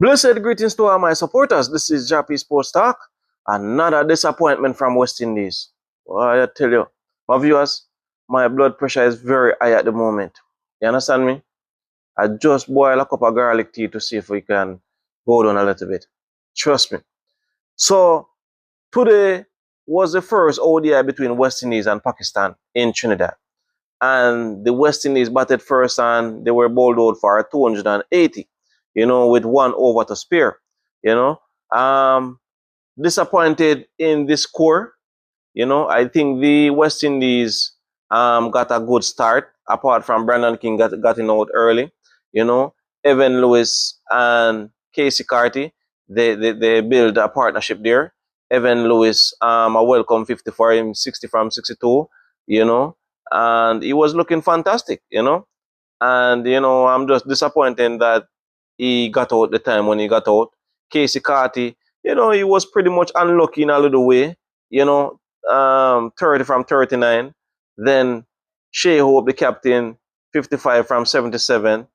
Blessed greetings to all my supporters. This is Jah-P Sports Talk. Another disappointment from West Indies. Well, I tell you, my viewers, my blood pressure is very high at the moment. You understand me? I just boil a cup of garlic tea to see if we can go down a little bit. Trust me. So, today was the first ODI between West Indies and Pakistan in Trinidad. And the West Indies batted first and they were bowled out for 280, with 1 over to spare, you know. Disappointed in the score, I think the West Indies got a good start, apart from Brandon King getting out early, Evan Lewis and Casey Carty, they build a partnership there. Evan Lewis, a welcome 50 for him, 60 from 62, and he was looking fantastic, and I'm just disappointed that he got out the time when he got out. Casey Carty, he was pretty much unlucky in a little way, 30 from 39. Then Shea Hope, the captain, 55 from 77,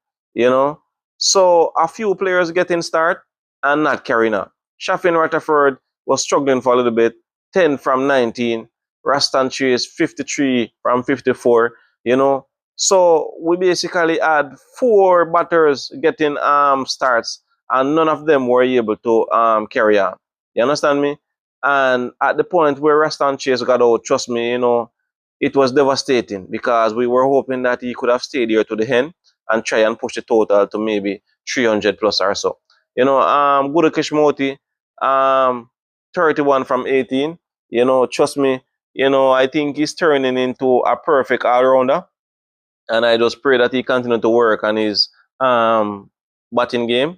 So a few players getting start and not carrying on. Shafin Rutherford was struggling for a little bit, 10 from 19. Rastan Chase, 53 from 54, So we basically had 4 batters getting starts, and none of them were able to carry on. You understand me? And at the point where Rastan Chase got out, trust me, it was devastating, because we were hoping that he could have stayed here to the end and try and push the total to maybe 300 plus or so. Gudakesh Moti, 31 from 18. Trust me, I think he's turning into a perfect all-rounder. And I just pray that he continue to work on his batting game.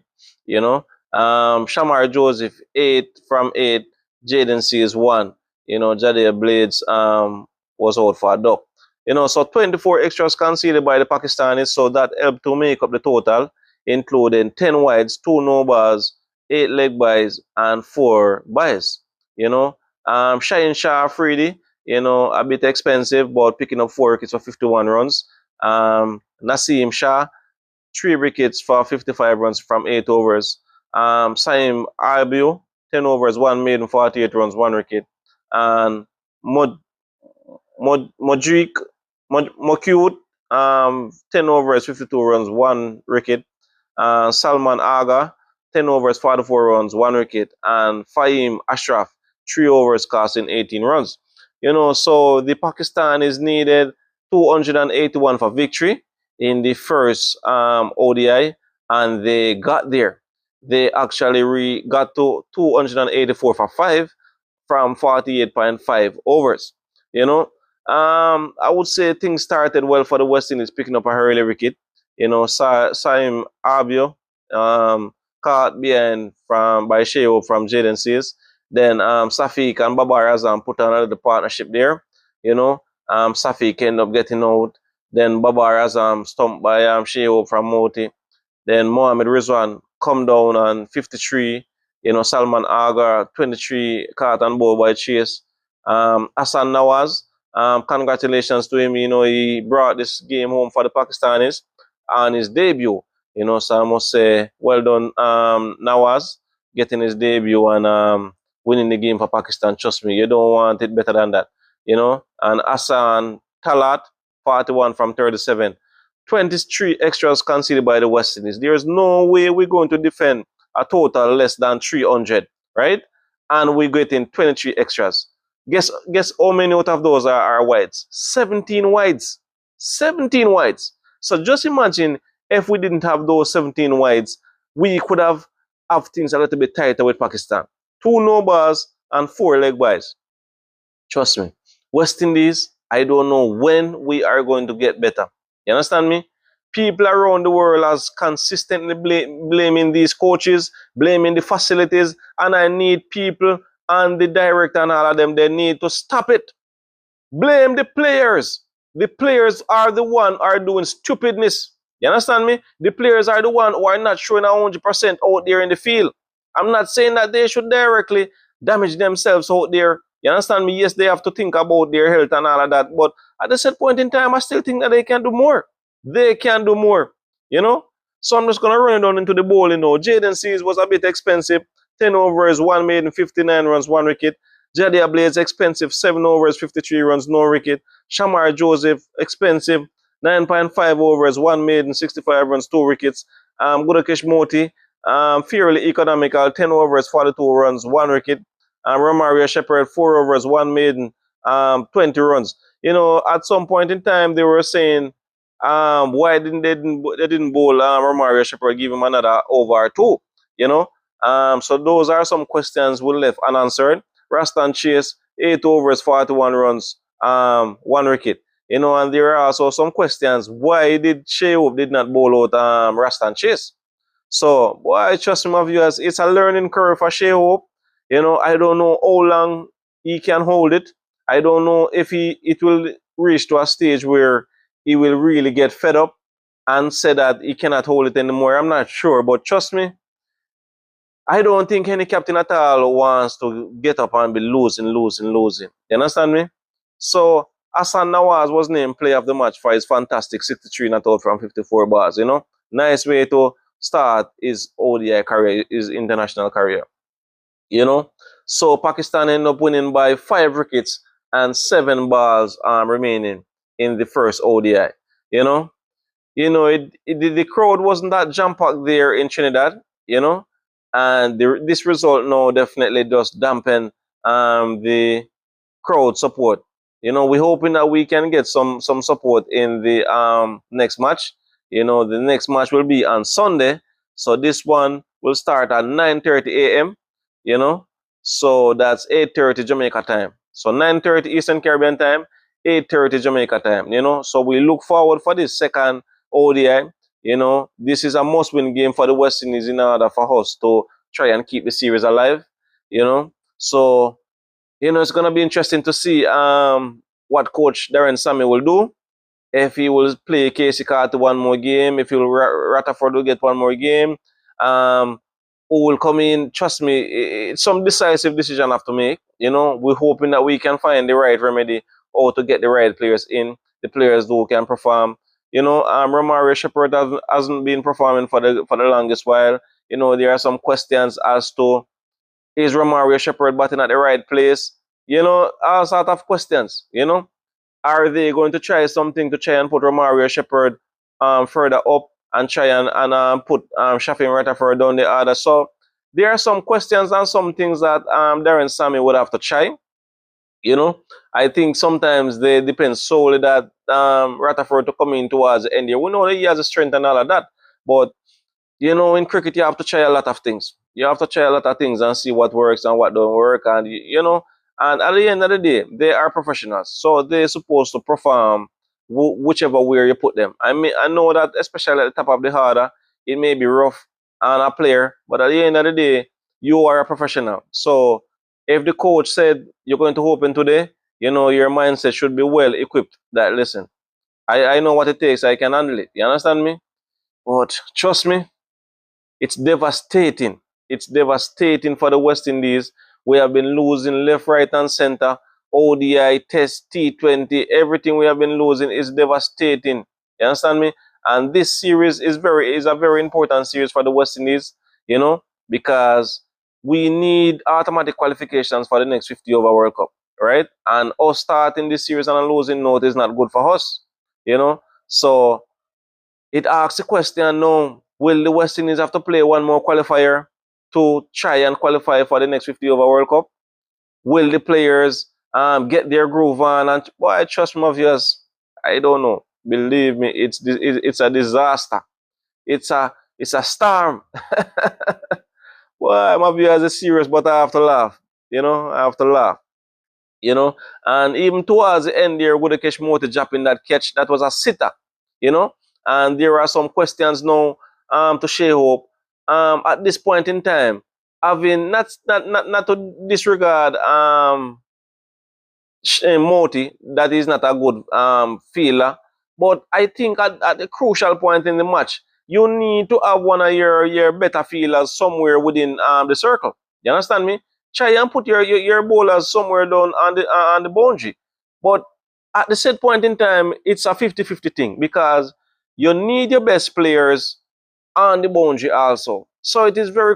Shamar Joseph, 8 from 8. Jaden Sears 1. Jadier Blades was out for a duck. So 24 extras conceded by the Pakistanis, so that helped to make up the total, including 10 wides, 2 no bars, 8 leg byes, and 4 byes. Shaheen Shah Afridi, a bit expensive, but picking up 4 wickets for 51 runs. Naseem Shah, 3 wickets for 55 runs from 8 overs. Saim Arbio, 10 overs, 1 maiden, 48 runs, 1 wicket. And Modric, 10 overs, 52 runs, 1 wicket. Salman Aga, 10 overs, 44 runs, 1 wicket. And Fahim Ashraf, 3 overs, costing 18 runs. So the Pakistan is needed 281 for victory in the first ODI, and they got there. They actually got to 284 for 5 from 48.5 overs. I would say things started well for the West Indies, picking up a early wicket. Saim Arbio caught behind by Sheo from Jaden Sears. Then Safiq and Babar Azam put on another partnership there. Safiq ended up getting out. Then Babar Azam stumped by Sheo from Moti. Then Mohamed Rizwan come down on 53. Salman Aga, 23, caught and bowled by Chase. Hassan Nawaz, congratulations to him. He brought this game home for the Pakistanis on his debut. So I must say, well done, Nawaz, getting his debut and winning the game for Pakistan. Trust me, you don't want it better than that. And Hassan Talat, 41 from 37. 23 extras conceded by the West Indies. There's no way we're going to defend a total less than 300, right? And we're getting 23 extras. Guess how many out of those are wides? 17 wides. 17 wides. So just imagine if we didn't have those 17 wides, we could have things a little bit tighter with Pakistan. 2 no bars and 4 leg byes. Trust me. West Indies, I don't know when we are going to get better. You understand me? People around the world are consistently blaming these coaches, blaming the facilities, and I need people and the director and all of them, they need to stop it. Blame the players. The players are the one who are doing stupidness. You understand me? The players are the one who are not showing 100% out there in the field. I'm not saying that they should directly damage themselves out there. You understand me? Yes, they have to think about their health and all of that. But at a certain point in time, I still think that they can do more. They can do more. So I'm just gonna run it down into the bowl, Jaden Seas was a bit expensive. 10 overs, 1 maiden, 59 runs, 1 wicket. Jadia Blades expensive, 7 overs, 53 runs, no wicket. Shamar Joseph expensive, 9.5 overs, 1 maiden, 65 runs, 2 wickets. Gudakesh Moti, fairly economical, 10 overs, 42 runs, 1 wicket. Romario Shepherd, 4 overs, 1 maiden, 20 runs. At some point in time, they were saying, why didn't bowl Romario Shepherd, give him another over or two? You know, so those are some questions we left unanswered. Rastan Chase, 8 overs, 41 runs, 1 wicket. And there are also some questions. Why did Shea Hope did not bowl out Rastan Chase? So, boy, trust me, my viewers, it's a learning curve for Shea Hope. I don't know how long he can hold it. I don't know if it will reach to a stage where he will really get fed up and say that he cannot hold it anymore. I'm not sure, but trust me, I don't think any captain at all wants to get up and be losing. You understand me? So Hassan Nawaz was named player of the match for his fantastic 63 not out from 54 bars. Nice way to start his ODI career, his international career. So Pakistan ended up winning by 5 wickets and 7 balls remaining in the first ODI. The crowd wasn't that jam-packed there in Trinidad, and this result now definitely does dampen the crowd support. We're hoping that we can get some support in the next match. The next match will be on Sunday, so this one will start at 9:30 a.m. So that's 8:30 Jamaica time. So 9:30 Eastern Caribbean time, 8:30 Jamaica time. So we look forward for this second ODI. This is a must-win game for the West Indies in order for us to try and keep the series alive. So it's going to be interesting to see what coach Darren Sammy will do. If he will play Casey Carter one more game, if he'll Rutherford will get one more game, who will come in. Trust me, it's some decisive decision I have to make. We're hoping that we can find the right remedy or to get the right players in, the players who can perform. Romario Shepherd hasn't been performing for the longest while. There are some questions as to, is Romario Shepherd batting at the right place? All sort of questions. Are they going to try something to try and put Romario Shepherd further up and try and put Shafin Rutherford down the other? So there are some questions and some things that Darren Sammy would have to try. I think sometimes they depend solely that Rutherford to come in towards the end here. We know that he has a strength and all of that, but in cricket you have to try a lot of things. You have to try a lot of things and see what works and what don't work, and and at the end of the day, they are professionals, so they're supposed to perform whichever way you put them. I know that especially at the top of the order, it may be rough on a player, but at the end of the day, you are a professional. So if the coach said you're going to open today, your mindset should be well equipped. That listen, I know what it takes. I can handle it. You understand me? But trust me, it's devastating. It's devastating for the West Indies. We have been losing left, right, and center. ODI, Test, T20, everything we have been losing is devastating. You understand me? And this series is a very important series for the West Indies, because we need automatic qualifications for the next 50 over World Cup, right? And us starting this series on a losing note is not good for us, So it asks the question now, will the West Indies have to play one more qualifier to try and qualify for the next 50 over World Cup? Will the players get their groove on? And boy, trust my viewers, I don't know. Believe me, it's a disaster. It's a storm. Boy, my viewers is serious, but I have to laugh. I have to laugh. And even towards the end there, Gudakesh Moti dropping that catch, that was a sitter. And there are some questions now to Shea Hope at this point in time, having not to disregard Moti, that is not a good fielder, but I think at the crucial point in the match, you need to have one of your better fielders somewhere within the circle. You understand me? Try and put your bowlers somewhere down on the boundary. But at the set point in time, it's a 50-50 thing, because you need your best players on the boundary also. So it is very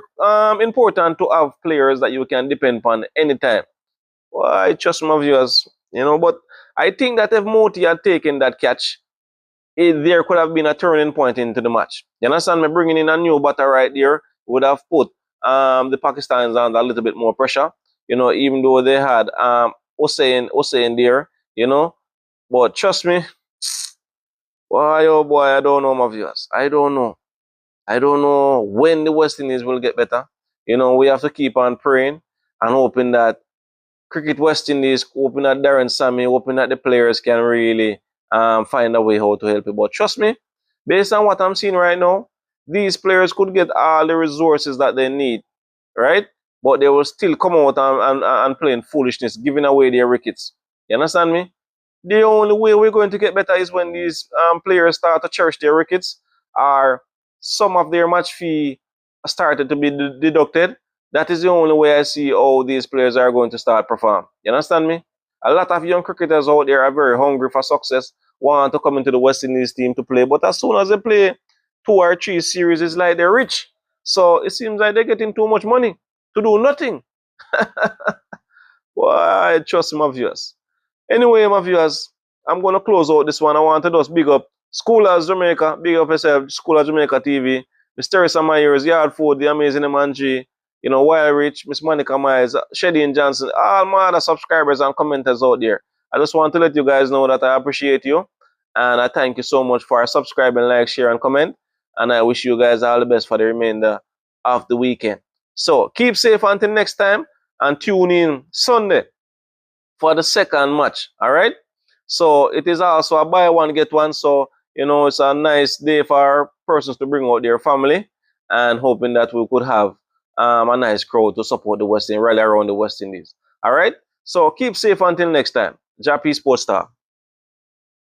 important to have players that you can depend upon anytime. Well, I trust my viewers, but I think that if Moti had taken that catch, there could have been a turning point into the match. You understand me? Bringing in a new batter right there would have put the Pakistanis under a little bit more pressure. Even though they had Hussein there, But trust me, boy, oh boy, I don't know, my viewers. I don't know. I don't know when the West Indies will get better. We have to keep on praying and hoping that Cricket West Indies, hoping that Darren Sammy, hoping that the players can really find a way how to help you. But trust me, based on what I'm seeing right now, these players could get all the resources that they need, right? But they will still come out and playing foolishness, giving away their wickets. You understand me? The only way we're going to get better is when these players start to cherish their wickets, or some of their match fee started to be deducted. That is the only way I see how these players are going to start perform. You understand me? A lot of young cricketers out there are very hungry for success, want to come into the West Indies team to play, but as soon as they play 2 or 3 series, it's like they're rich. So it seems like they're getting too much money to do nothing. Why, trust my viewers. Anyway, my viewers, I'm going to close out this one. I want to just big up Schoolers Jamaica, big up yourself, Schoolers Jamaica TV, Mr. Teresa Myers, Yard Food, The Amazing Emanji, Wild Rich, Miss Monica Myers, Shedin Johnson, all my other subscribers and commenters out there. I just want to let you guys know that I appreciate you, and I thank you so much for subscribing, like, share, and comment, and I wish you guys all the best for the remainder of the weekend. So, keep safe until next time, and tune in Sunday for the second match. All right. So it is also a buy one get one. So it's a nice day for persons to bring out their family, and hoping that we could have a nice crowd to support the West Indies, rally around the West Indies. All right. So keep safe until next time. Jah-P Sports Star.